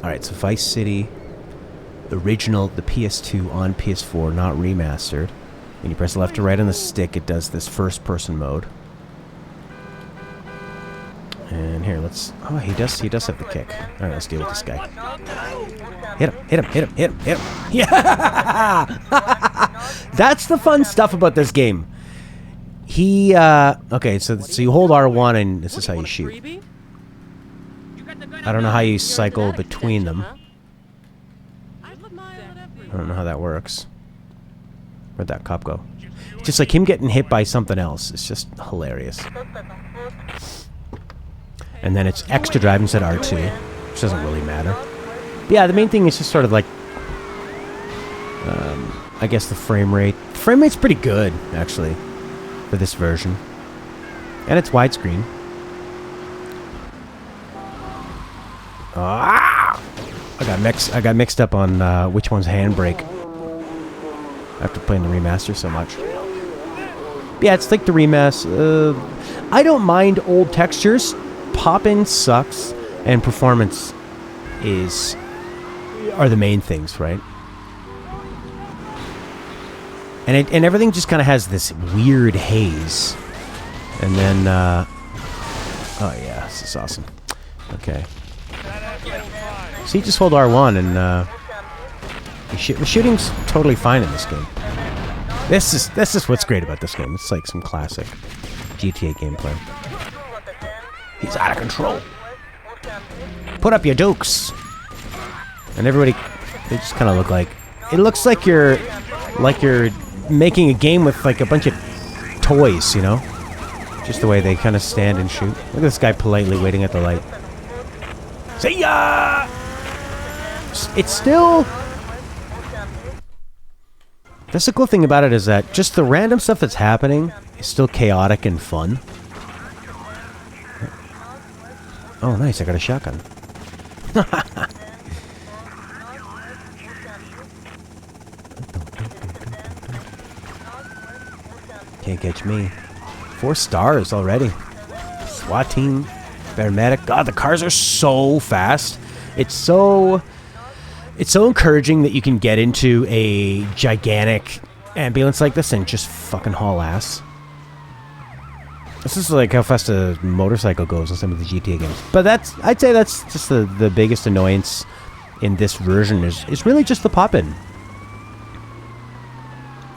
Alright, so Vice City, original, the PS2 on PS4, not remastered. When you press left or right on the stick, it does this first-person mode. And here, let's... Oh, he does have the kick. Alright, let's deal with this guy. Hit him, hit him, hit him, hit him, hit him. Yeah! That's the fun stuff about this game. He, okay, so you hold R1 and this is how you shoot. I don't know how you cycle between them. I don't know how that works. Where'd that cop go? It's just like him getting hit by something else. It's just hilarious. And then it's extra drive instead of R2, which doesn't really matter. But yeah, the main thing is just sort of like, I guess the frame rate. The frame rate's pretty good, actually, for this version. And it's widescreen. Ah! I got mixed up on which one's handbrake after playing the remaster so much. Yeah, it's like the remaster. I don't mind old textures. Pop-in sucks, and performance are the main things, right? And everything just kind of has this weird haze. And then, oh yeah, this is awesome. Okay. So you just hold R1 and the shooting's totally fine in this game. This is what's great about this game. It's like some classic GTA gameplay. He's out of control. Put up your dukes. And everybody, they just kind of look like, it looks like you're making a game with like a bunch of toys, you know? Just the way they kind of stand and shoot. Look at this guy politely waiting at the light. See ya! It's still... That's the cool thing about it is that just the random stuff that's happening is still chaotic and fun. Oh, nice. I got a shotgun. Can't catch me. 4 stars already. SWAT team. Paramedic. God, the cars are so fast. It's so encouraging that you can get into a gigantic ambulance like this and just fucking haul ass. This is like how fast a motorcycle goes in some of the GTA games. But I'd say that's just the biggest annoyance in this version is really just the pop-in.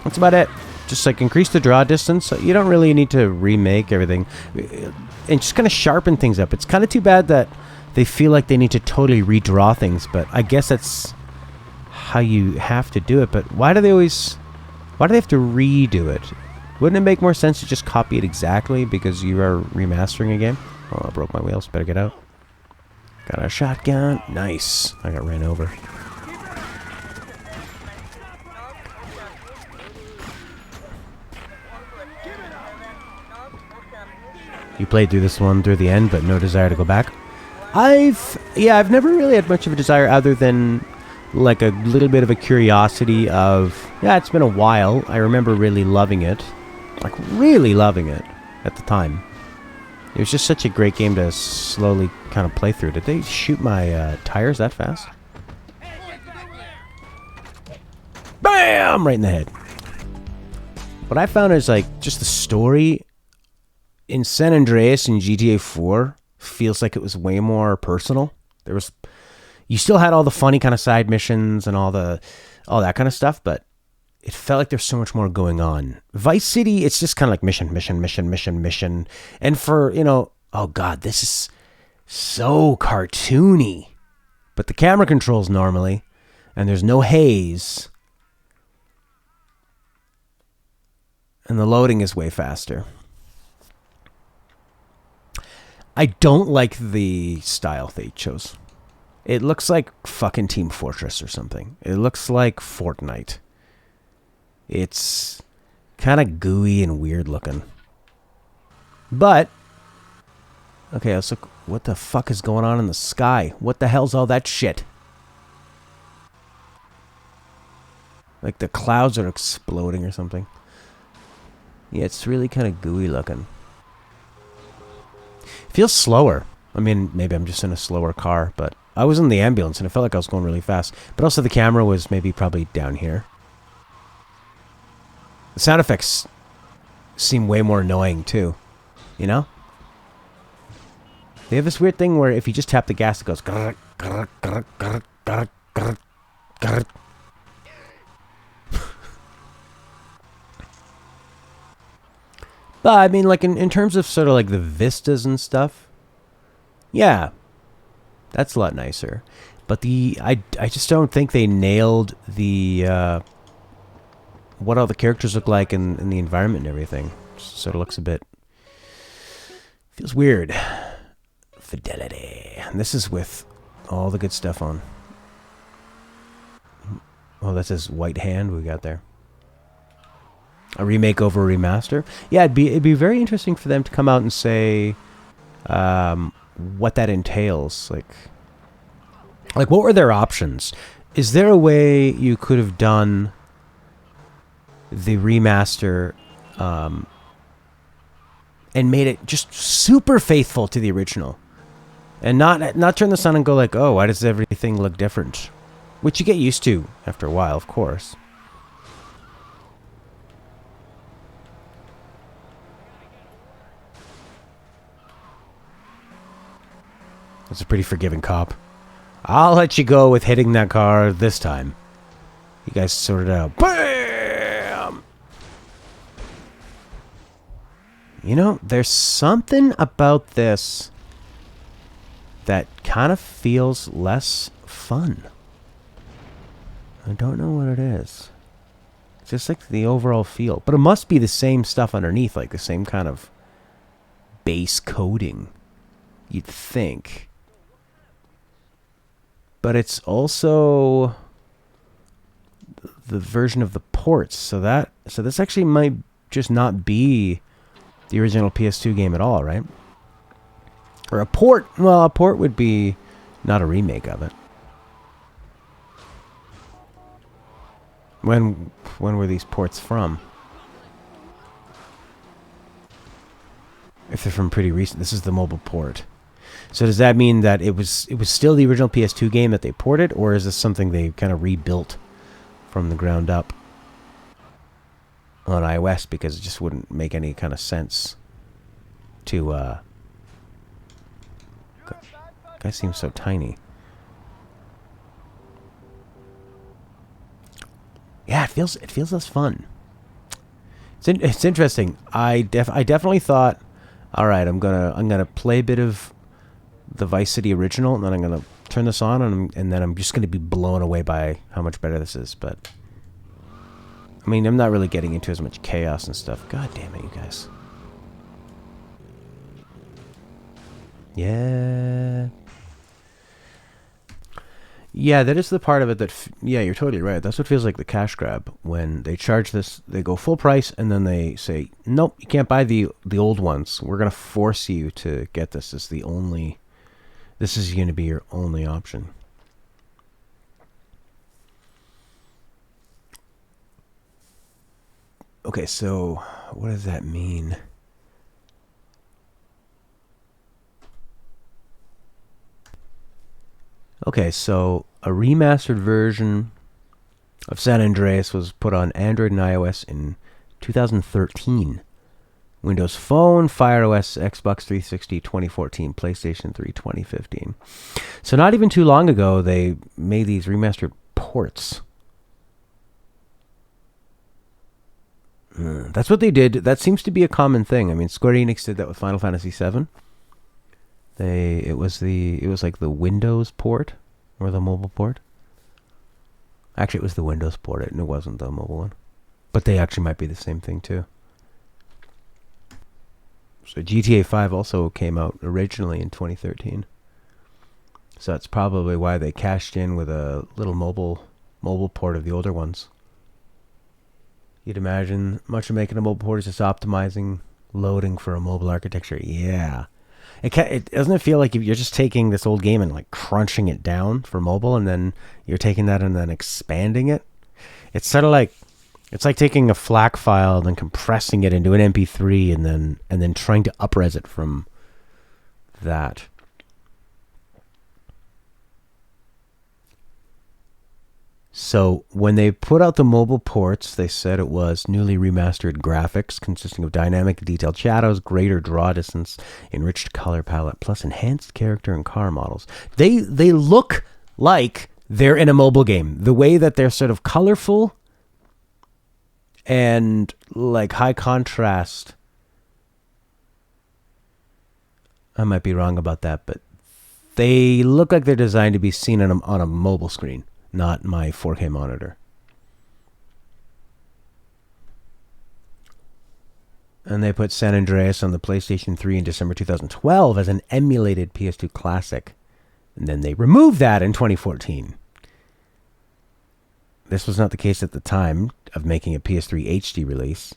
That's about it. Just like increase the draw distance. You don't really need to remake everything. And just kind of sharpen things up. It's kind of too bad that they feel like they need to totally redraw things, but I guess that's how you have to do it. But why do they have to redo it? Wouldn't it make more sense to just copy it exactly because you are remastering a game? Oh, I broke my wheels. Better get out. Got a shotgun. Nice. I got ran over. You played through this one through the end, but no desire to go back? I've never really had much of a desire other than like a little bit of a curiosity of, yeah, it's been a while. I remember really loving it. Like, really loving it at the time. It was just such a great game to slowly kind of play through. Did they shoot my tires that fast? Bam! Right in the head. What I found is, like, just the story in San Andreas and GTA 4 feels like it was way more personal. You still had all the funny kind of side missions and all that kind of stuff, but it felt like there's so much more going on. Vice City, it's just kind of like mission. And for, oh God, this is so cartoony. But the camera controls normally, and there's no haze. And the loading is way faster. I don't like the style they chose. It looks like fucking Team Fortress or something. It looks like Fortnite. It's kind of gooey and weird looking. But, okay, let's look. What the fuck is going on in the sky? What the hell's all that shit? Like the clouds are exploding or something. Yeah, it's really kind of gooey looking. Feels slower. I mean, maybe I'm just in a slower car, but I was in the ambulance and it felt like I was going really fast. But also the camera was maybe probably down here. The sound effects seem way more annoying too. You know? They have this weird thing where if you just tap the gas, it goes. Grr, grr, grr, grr, grr, grr, grr. But I mean, like in terms of sort of like the vistas and stuff, yeah, that's a lot nicer. But I just don't think they nailed the what all the characters look like and the environment and everything. Sort of looks a bit, feels weird. Fidelity, and this is with all the good stuff on. Oh, that's his white hand we got there. A remake over a remaster? Yeah, it'd be very interesting for them to come out and say what that entails. Like what were their options? Is there a way you could have done the remaster and made it just super faithful to the original, and not turn this on and go like, oh, why does everything look different? Which you get used to after a while, of course. It's a pretty forgiving cop. I'll let you go with hitting that car this time. You guys sorted it out. BAM! You know, there's something about this that kind of feels less fun. I don't know what it is. It's just like the overall feel. But it must be the same stuff underneath, like the same kind of base coding, you'd think. But it's also the version of the ports, so this actually might just not be the original PS2 game at all, right? Or a port. Well, a port would be not a remake of it. When were these ports from? If they're from pretty recent, this is the mobile port. So does that mean that it was still the original PS2 game that they ported, or is this something they kind of rebuilt from the ground up on iOS, because it just wouldn't make any kind of sense to guy seems so tiny. Yeah, it feels less fun. It's interesting. I definitely thought, all right, I'm gonna play a bit of the Vice City original, and then I'm gonna turn this on, and then I'm just gonna be blown away by how much better this is. But I mean, I'm not really getting into as much chaos and stuff. God damn it, you guys. Yeah. Yeah, that is the part of it that... yeah, you're totally right. That's what feels like the cash grab. When they charge this, they go full price, and then they say, nope, you can't buy the old ones. We're going to force you to get this. This is going to be your only option. Okay, so what does that mean? Okay, so a remastered version of San Andreas was put on Android and iOS in 2013. Windows Phone, Fire OS, Xbox 360, 2014, PlayStation 3, 2015. So not even too long ago, they made these remastered ports. That's what they did. That seems to be a common thing. I mean, Square Enix did that with Final Fantasy VII. It was like the Windows port or the mobile port. Actually, it was the Windows port, and it wasn't the mobile one. But they actually might be the same thing too. So GTA 5 also came out originally in 2013. So that's probably why they cashed in with a little mobile port of the older ones. You'd imagine much of making a mobile port is just optimizing loading for a mobile architecture. Yeah. It doesn't it feel like you're just taking this old game and like crunching it down for mobile, and then you're taking that and then expanding it? It's sort of like, it's like taking a FLAC file and then compressing it into an MP3 and then trying to upres it from that. So when they put out the mobile ports, they said it was newly remastered graphics consisting of dynamic detailed shadows, greater draw distance, enriched color palette, plus enhanced character and car models. They look like they're in a mobile game. The way that they're sort of colorful and like high contrast. I might be wrong about that, but they look like they're designed to be seen on a mobile screen. Not my 4K monitor. And they put San Andreas on the PlayStation 3 in December 2012 as an emulated PS2 classic. And then they removed that in 2014. This was not the case at the time of making a PS3 HD release.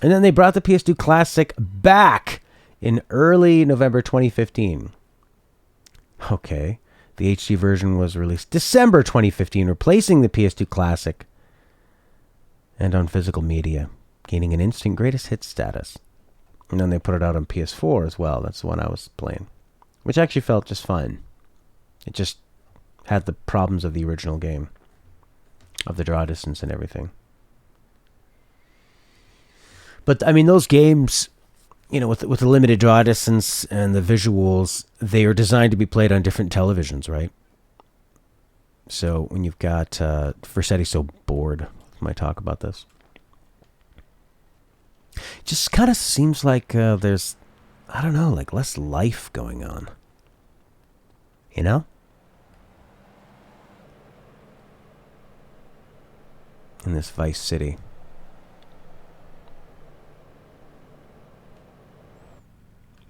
And then they brought the PS2 classic back in early November 2015. Okay. The HD version was released December 2015, replacing the PS2 Classic and on physical media, gaining an instant greatest hit status. And then they put it out on PS4 as well. That's the one I was playing, which actually felt just fine. It just had the problems of the original game, of the draw distance and everything. But, I mean, those games, you know, with the limited draw distance and the visuals, they are designed to be played on different televisions, right? So when you've got Versetti's so bored with my talk about this, it just kind of seems like there's, I don't know, like less life going on. You know? In this Vice City.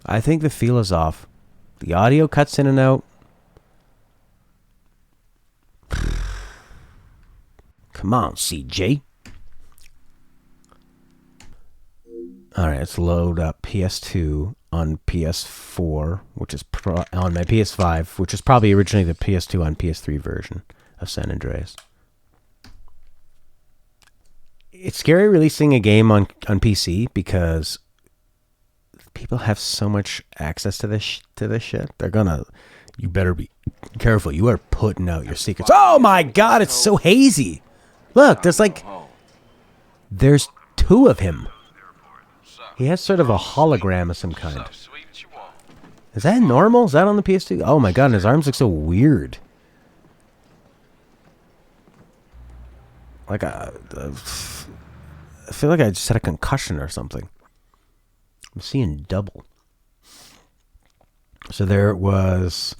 I think the feel is off. The audio cuts in and out. Come on, CJ. Alright, let's load up PS2 on PS4, which is on my PS5, which is probably originally the PS2 on PS3 version of San Andreas. It's scary releasing a game on PC because people have so much access to this shit. They're gonna. You better be careful. You are putting out your secrets. Oh my God! It's so hazy. Look, there's two of him. He has sort of a hologram of some kind. Is that normal? Is that on the PS2? Oh my God! And his arms look so weird. Like I feel like I just had a concussion or something. I'm seeing double. So there was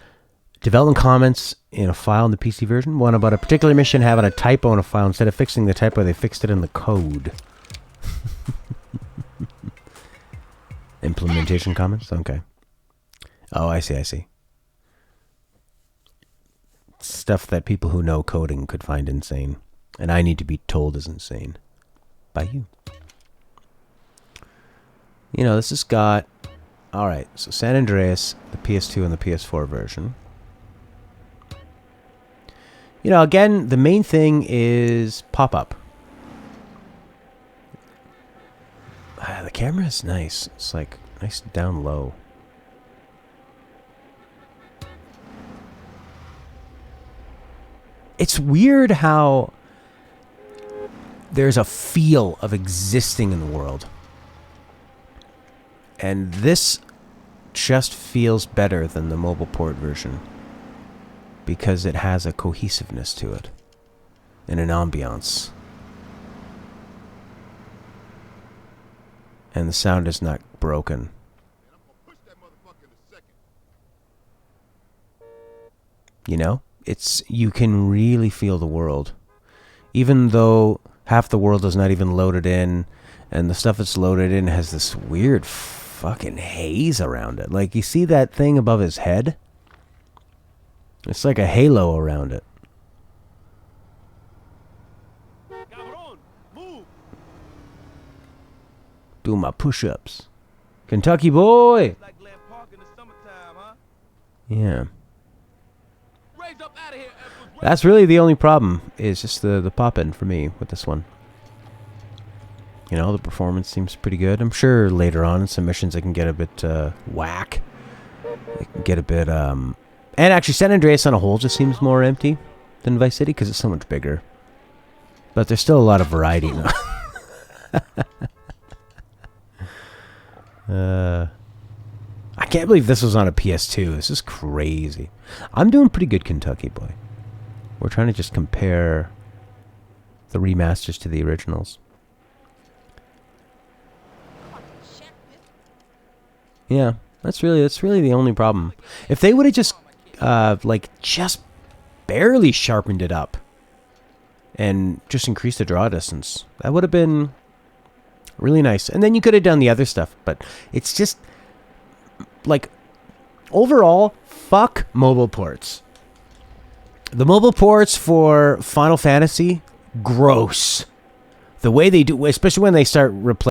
development comments in a file in the PC version. One about a particular mission having a typo in a file. Instead of fixing the typo, they fixed it in the code. Implementation comments? Okay. Oh, I see. Stuff that people who know coding could find insane. And I need to be told is insane. By you. You know, this has got... Alright, so San Andreas, the PS2 and the PS4 version. You know, again, the main thing is pop-up. The camera is nice. It's like nice down low. It's weird how there's a feel of existing in the world. And this just feels better than the mobile port version because it has a cohesiveness to it and an ambiance. And the sound is not broken. You know? You can really feel the world. Even though half the world is not even loaded in, and the stuff that's loaded in has this weird fucking haze around it. Like, you see that thing above his head? It's like a halo around it. Do my push-ups. Kentucky boy! Yeah. That's really the only problem, is just the pop-in for me with this one. You know, the performance seems pretty good. I'm sure later on in some missions it can get a bit whack. It can get a bit... And actually, San Andreas on a whole just seems more empty than Vice City because it's so much bigger. But there's still a lot of variety now. I can't believe this was on a PS2. This is crazy. I'm doing pretty good, Kentucky boy. We're trying to just compare the remasters to the originals. Yeah, that's really the only problem. If they would have just just barely sharpened it up and just increased the draw distance, that would have been really nice. And then you could have done the other stuff, but it's just like overall, fuck mobile ports. The mobile ports for Final Fantasy, gross. The way they do, especially when they start replacing